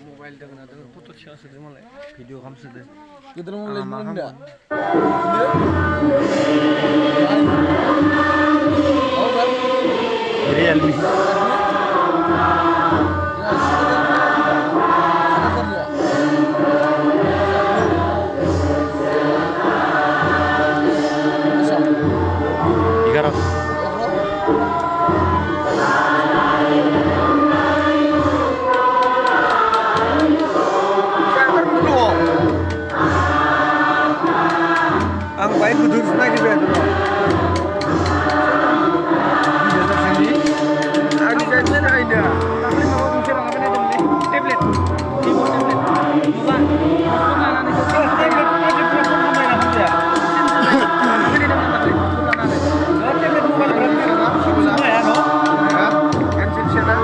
Mobile dengan ada foto siapa sudah mulai video kamu sudah Kita mulai mana? Oh, kan? Realme. Ang baik kudu lagi betul. Di dasar sini, ada jajan ada. Tapi mau bicara apa nih tablet, keyboard tablet. Bukan, bukan anak itu tablet mobile apa ya? Ini dengan tablet, bukan anak. Tablet mobile berarti semua ya, no? Ya, handset sana.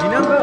Ginang ke?